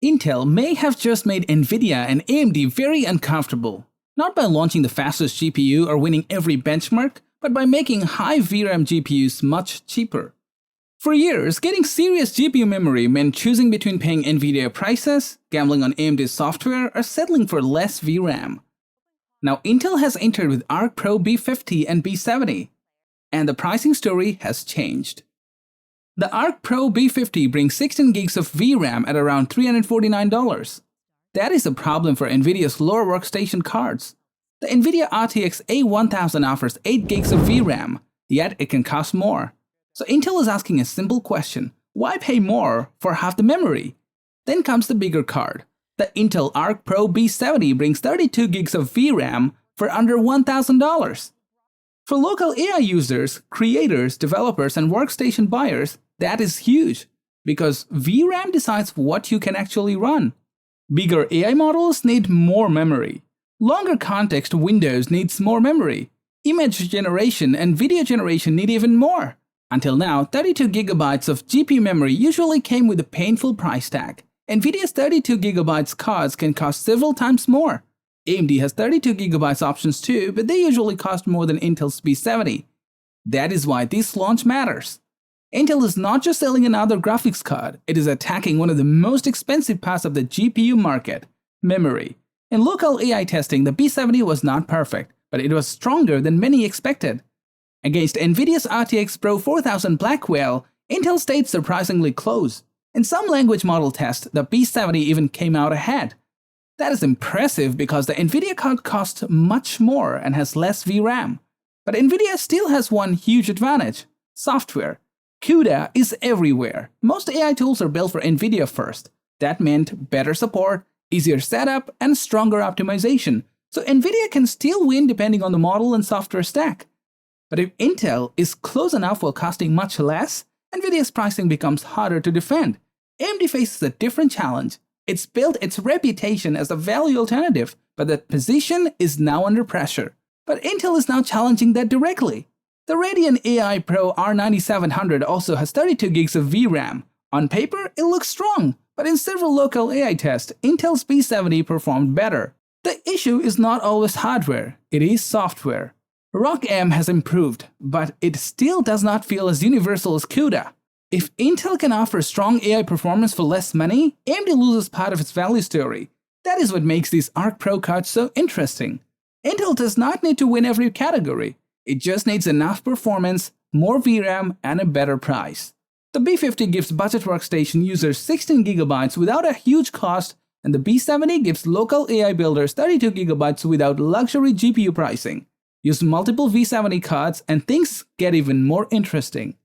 Intel may have just made Nvidia and AMD very uncomfortable, not by launching the fastest GPU or winning every benchmark, but by making high VRAM GPUs much cheaper. For years, getting serious GPU memory meant choosing between paying Nvidia prices, gambling on AMD's software, or settling for less VRAM. Now Intel has entered with Arc Pro B50 and B70, and the pricing story has changed. The Arc Pro B50 brings 16 gigs of VRAM at around $349. That is a problem for Nvidia's lower workstation cards. The Nvidia RTX A1000 offers 8 gigs of VRAM, yet it can cost more. So Intel is asking a simple question: why pay more for half the memory? Then comes the bigger card. The Intel Arc Pro B70 brings 32 gigs of VRAM for under $1,000. For local AI users, creators, developers, and workstation buyers, that is huge, because VRAM decides what you can actually run. Bigger AI models need more memory. Longer context windows needs more memory. Image generation and video generation need even more. Until now, 32 GB of GPU memory usually came with a painful price tag. Nvidia's 32 GB cards can cost several times more. AMD has 32 GB options too, but they usually cost more than Intel's B70. That is why this launch matters. Intel is not just selling another graphics card, it is attacking one of the most expensive parts of the GPU market: memory. In local AI testing, the B70 was not perfect, but it was stronger than many expected. Against Nvidia's RTX Pro 4000 Blackwell, Intel stayed surprisingly close. In some language model tests, the B70 even came out ahead. That is impressive because the Nvidia card costs much more and has less VRAM. But Nvidia still has one huge advantage: software. CUDA is everywhere. Most AI tools are built for Nvidia first. That meant better support, easier setup, and stronger optimization. So Nvidia can still win depending on the model and software stack. But if Intel is close enough while costing much less, Nvidia's pricing becomes harder to defend. AMD faces a different challenge. It's built its reputation as a value alternative, but that position is now under pressure. But Intel is now challenging that directly. The Radeon AI Pro R9700 also has 32 gigs of VRAM. On paper, it looks strong, but in several local AI tests, Intel's B70 performed better. The issue is not always hardware, it is software. ROCm has improved, but it still does not feel as universal as CUDA. If Intel can offer strong AI performance for less money, AMD loses part of its value story. That is what makes these Arc Pro cards so interesting. Intel does not need to win every category. It just needs enough performance, more VRAM, and a better price. The B50 gives budget workstation users 16 GB without a huge cost, and the B70 gives local AI builders 32 GB without luxury GPU pricing. Use multiple V70 cards and things get even more interesting.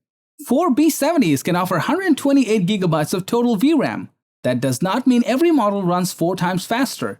4 B70s can offer 128 GB of total VRAM. That does not mean every model runs 4 times faster.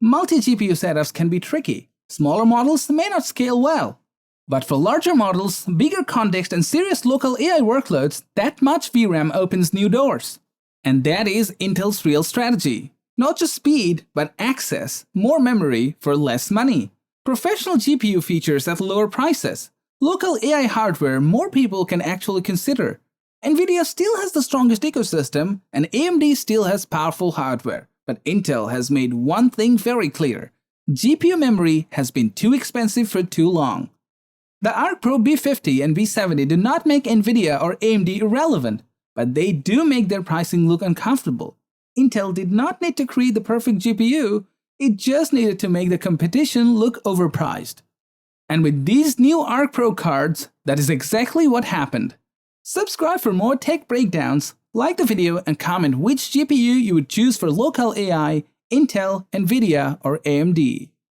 Multi-GPU setups can be tricky. Smaller models may not scale well. But for larger models, bigger context, and serious local AI workloads, that much VRAM opens new doors. And that is Intel's real strategy. Not just speed, but access, more memory for less money. Professional GPU features at lower prices. Local AI hardware more people can actually consider. Nvidia still has the strongest ecosystem, and AMD still has powerful hardware. But Intel has made one thing very clear: GPU memory has been too expensive for too long. The Arc Pro B50 and B70 do not make Nvidia or AMD irrelevant, but they do make their pricing look uncomfortable. Intel did not need to create the perfect GPU, it just needed to make the competition look overpriced. And with these new Arc Pro cards, that is exactly what happened. Subscribe for more tech breakdowns, like the video, and comment which GPU you would choose for local AI, Intel, Nvidia, or AMD.